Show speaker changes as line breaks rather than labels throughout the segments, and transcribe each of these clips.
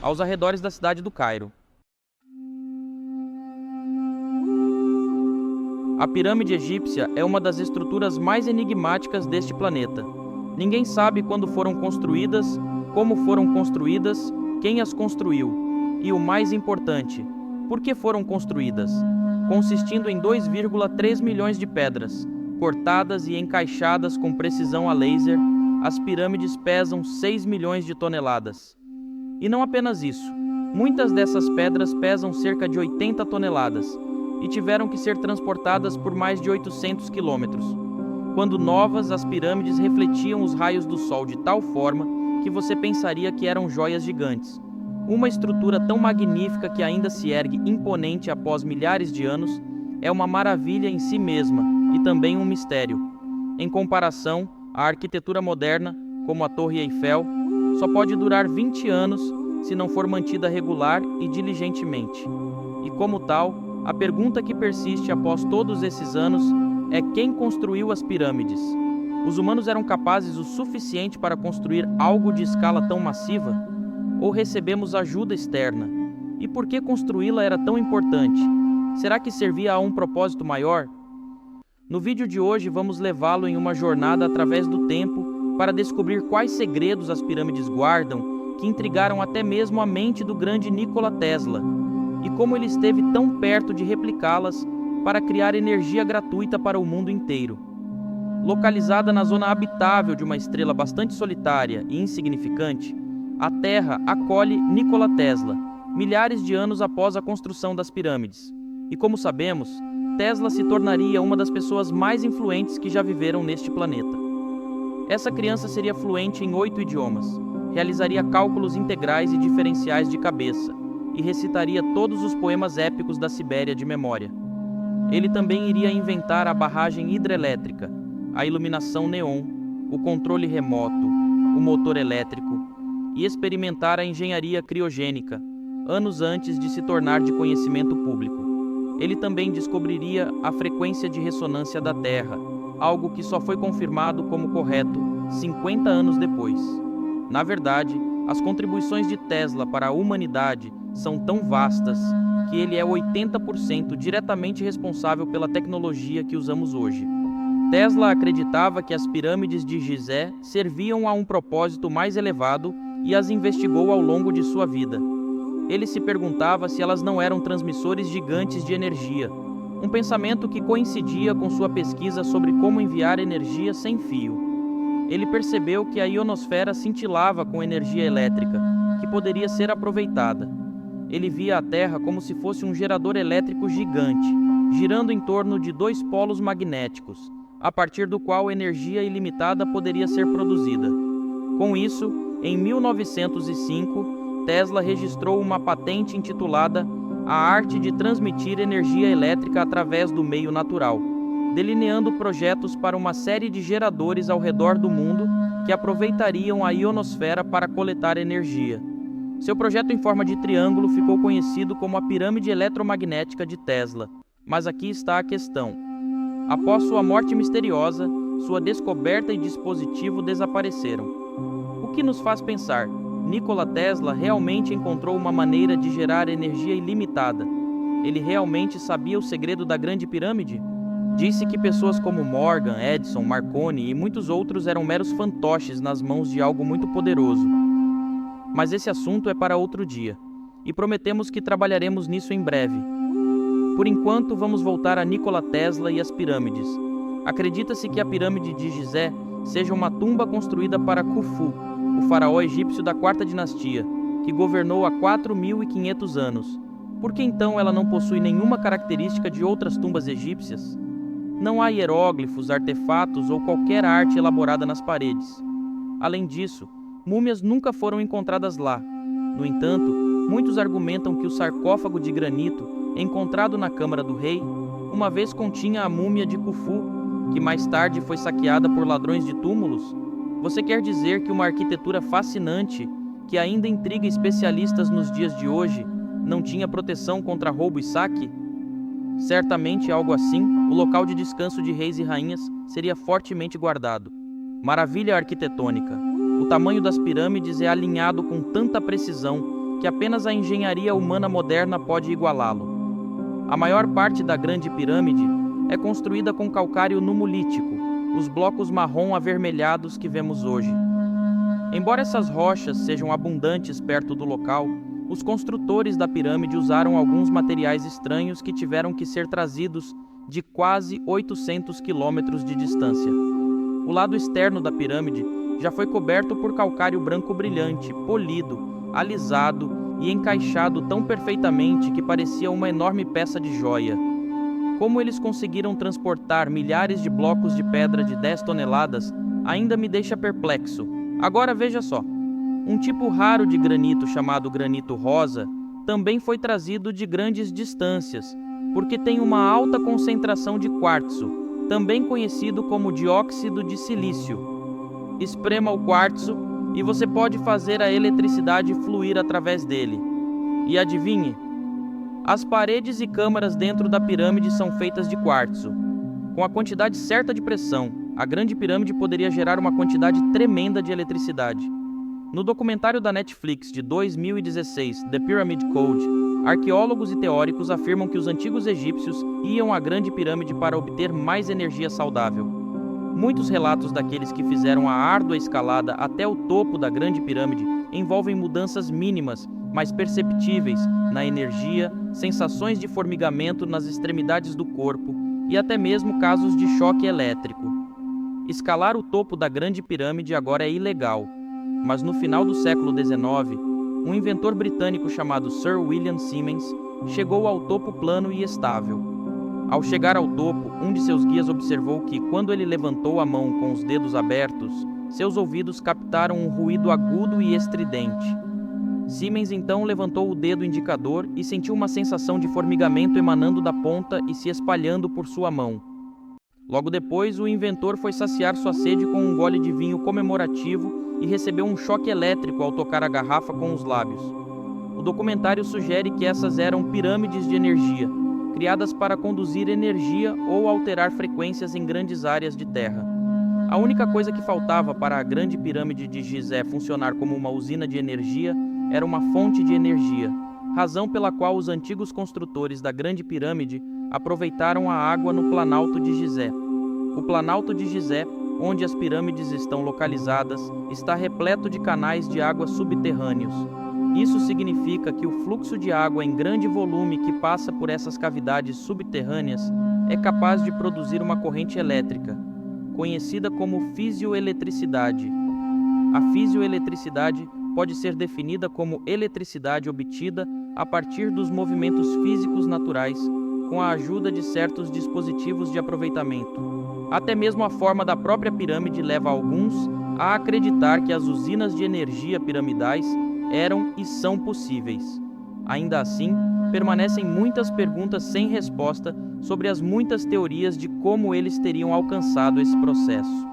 aos arredores da cidade do Cairo. A pirâmide egípcia é uma das estruturas mais enigmáticas deste planeta. Ninguém sabe quando foram construídas, como foram construídas, quem as construiu e, o mais importante, por que foram construídas. Consistindo em 2,3 milhões de pedras, cortadas e encaixadas com precisão a laser, as pirâmides pesam 6 milhões de toneladas. E não apenas isso, muitas dessas pedras pesam cerca de 80 toneladas e tiveram que ser transportadas por mais de 800 quilômetros. Quando novas, as pirâmides refletiam os raios do sol de tal forma que você pensaria que eram joias gigantes. Uma estrutura tão magnífica que ainda se ergue imponente após milhares de anos é uma maravilha em si mesma e também um mistério. Em comparação, a arquitetura moderna, como a Torre Eiffel, só pode durar 20 anos se não for mantida regular e diligentemente. E como tal, a pergunta que persiste após todos esses anos é quem construiu as pirâmides? Os humanos eram capazes o suficiente para construir algo de escala tão massiva? Ou recebemos ajuda externa? E por que construí-la era tão importante? Será que servia a um propósito maior? No vídeo de hoje vamos levá-lo em uma jornada através do tempo para descobrir quais segredos as pirâmides guardam que intrigaram até mesmo a mente do grande Nikola Tesla e como ele esteve tão perto de replicá-las para criar energia gratuita para o mundo inteiro. Localizada na zona habitável de uma estrela bastante solitária e insignificante, a Terra acolhe Nikola Tesla, milhares de anos após a construção das pirâmides. E como sabemos, Tesla se tornaria uma das pessoas mais influentes que já viveram neste planeta. Essa criança seria fluente em 8 idiomas, realizaria cálculos integrais e diferenciais de cabeça, e recitaria todos os poemas épicos da Sibéria de memória. Ele também iria inventar a barragem hidrelétrica, a iluminação neon, o controle remoto, o motor elétrico e experimentar a engenharia criogênica, anos antes de se tornar de conhecimento público. Ele também descobriria a frequência de ressonância da Terra, algo que só foi confirmado como correto 50 anos depois. Na verdade, as contribuições de Tesla para a humanidade são tão vastas que ele é 80% diretamente responsável pela tecnologia que usamos hoje. Tesla acreditava que as pirâmides de Gizé serviam a um propósito mais elevado e as investigou ao longo de sua vida. Ele se perguntava se elas não eram transmissores gigantes de energia, um pensamento que coincidia com sua pesquisa sobre como enviar energia sem fio. Ele percebeu que a ionosfera cintilava com energia elétrica, que poderia ser aproveitada. Ele via a Terra como se fosse um gerador elétrico gigante, girando em torno de 2 polos magnéticos, a partir do qual energia ilimitada poderia ser produzida. Com isso, em 1905, Tesla registrou uma patente intitulada A Arte de Transmitir Energia Elétrica através do Meio Natural, delineando projetos para uma série de geradores ao redor do mundo que aproveitariam a ionosfera para coletar energia. Seu projeto em forma de triângulo ficou conhecido como a pirâmide eletromagnética de Tesla. Mas aqui está a questão. Após sua morte misteriosa, sua descoberta e dispositivo desapareceram. O que nos faz pensar, Nikola Tesla realmente encontrou uma maneira de gerar energia ilimitada. Ele realmente sabia o segredo da Grande Pirâmide? Disse que pessoas como Morgan, Edison, Marconi e muitos outros eram meros fantoches nas mãos de algo muito poderoso. Mas esse assunto é para outro dia, e prometemos que trabalharemos nisso em breve. Por enquanto, vamos voltar a Nikola Tesla e as pirâmides. Acredita-se que a pirâmide de Gizé seja uma tumba construída para Khufu, o faraó egípcio da 4ª dinastia, que governou há 4.500 anos. Por que então ela não possui nenhuma característica de outras tumbas egípcias? Não há hieróglifos, artefatos ou qualquer arte elaborada nas paredes. Além disso, múmias nunca foram encontradas lá. No entanto, muitos argumentam que o sarcófago de granito encontrado na Câmara do Rei uma vez continha a múmia de Khufu, que mais tarde foi saqueada por ladrões de túmulos. Você quer dizer que uma arquitetura fascinante, que ainda intriga especialistas nos dias de hoje, não tinha proteção contra roubo e saque? Certamente algo assim, o local de descanso de reis e rainhas seria fortemente guardado. Maravilha arquitetônica! O tamanho das pirâmides é alinhado com tanta precisão que apenas a engenharia humana moderna pode igualá-lo. A maior parte da Grande Pirâmide é construída com calcário numulítico, os blocos marrom avermelhados que vemos hoje. Embora essas rochas sejam abundantes perto do local, os construtores da pirâmide usaram alguns materiais estranhos que tiveram que ser trazidos de quase 800 quilômetros de distância. O lado externo da pirâmide já foi coberto por calcário branco brilhante, polido, alisado e encaixado tão perfeitamente que parecia uma enorme peça de joia. Como eles conseguiram transportar milhares de blocos de pedra de 10 toneladas ainda me deixa perplexo. Agora veja só. Um tipo raro de granito chamado granito rosa também foi trazido de grandes distâncias, porque tem uma alta concentração de quartzo, também conhecido como dióxido de silício. Esprema o quartzo e você pode fazer a eletricidade fluir através dele. E adivinhe? As paredes e câmaras dentro da pirâmide são feitas de quartzo. Com a quantidade certa de pressão, a Grande Pirâmide poderia gerar uma quantidade tremenda de eletricidade. No documentário da Netflix de 2016, The Pyramid Code, arqueólogos e teóricos afirmam que os antigos egípcios iam à Grande Pirâmide para obter mais energia saudável. Muitos relatos daqueles que fizeram a árdua escalada até o topo da Grande Pirâmide envolvem mudanças mínimas, mas perceptíveis, na energia, sensações de formigamento nas extremidades do corpo e até mesmo casos de choque elétrico. Escalar o topo da Grande Pirâmide agora é ilegal, mas no final do século XIX, um inventor britânico chamado Sir William Siemens chegou ao topo plano e estável. Ao chegar ao topo, um de seus guias observou que, quando ele levantou a mão com os dedos abertos, seus ouvidos captaram um ruído agudo e estridente. Siemens então levantou o dedo indicador e sentiu uma sensação de formigamento emanando da ponta e se espalhando por sua mão. Logo depois, o inventor foi saciar sua sede com um gole de vinho comemorativo e recebeu um choque elétrico ao tocar a garrafa com os lábios. O documentário sugere que essas eram pirâmides de energia, criadas para conduzir energia ou alterar frequências em grandes áreas de terra. A única coisa que faltava para a Grande Pirâmide de Gizé funcionar como uma usina de energia era uma fonte de energia, razão pela qual os antigos construtores da Grande Pirâmide aproveitaram a água no Planalto de Gizé. O Planalto de Gizé, onde as pirâmides estão localizadas, está repleto de canais de água subterrâneos. Isso significa que o fluxo de água em grande volume que passa por essas cavidades subterrâneas é capaz de produzir uma corrente elétrica, conhecida como fisioeletricidade. A fisioeletricidade pode ser definida como eletricidade obtida a partir dos movimentos físicos naturais, com a ajuda de certos dispositivos de aproveitamento. Até mesmo a forma da própria pirâmide leva alguns a acreditar que as usinas de energia piramidais eram e são possíveis. Ainda assim, permanecem muitas perguntas sem resposta sobre as muitas teorias de como eles teriam alcançado esse processo.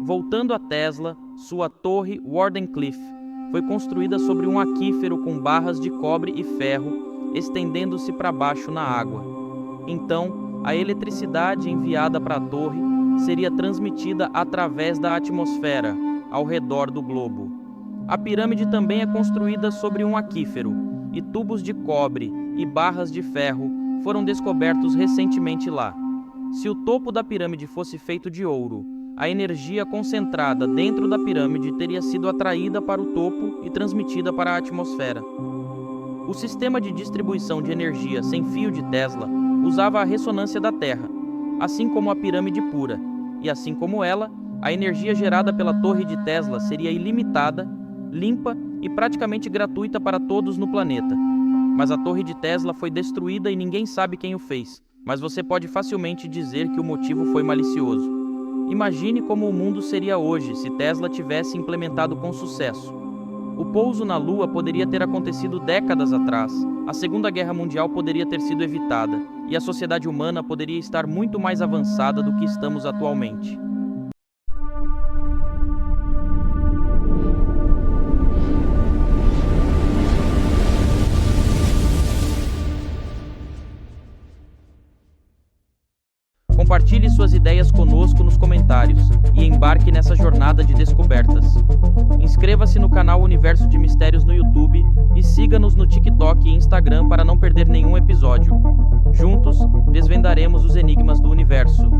Voltando a Tesla, sua torre Wardenclyffe foi construída sobre um aquífero com barras de cobre e ferro, estendendo-se para baixo na água. Então, a eletricidade enviada para a torre seria transmitida através da atmosfera, ao redor do globo. A pirâmide também é construída sobre um aquífero, e tubos de cobre e barras de ferro foram descobertos recentemente lá. Se o topo da pirâmide fosse feito de ouro, a energia concentrada dentro da pirâmide teria sido atraída para o topo e transmitida para a atmosfera. O sistema de distribuição de energia sem fio de Tesla usava a ressonância da Terra, assim como a pirâmide pura, e assim como ela, a energia gerada pela torre de Tesla seria ilimitada, limpa e praticamente gratuita para todos no planeta. Mas a torre de Tesla foi destruída e ninguém sabe quem o fez, mas você pode facilmente dizer que o motivo foi malicioso. Imagine como o mundo seria hoje se Tesla tivesse implementado com sucesso. O pouso na Lua poderia ter acontecido décadas atrás, a Segunda Guerra Mundial poderia ter sido evitada, e a sociedade humana poderia estar muito mais avançada do que estamos atualmente. Compartilhe suas ideias conosco nos comentários e embarque nessa jornada de descobertas. Inscreva-se no canal Universo de Mistérios no YouTube e siga-nos no TikTok e Instagram para não perder nenhum episódio. Juntos, desvendaremos os enigmas do universo.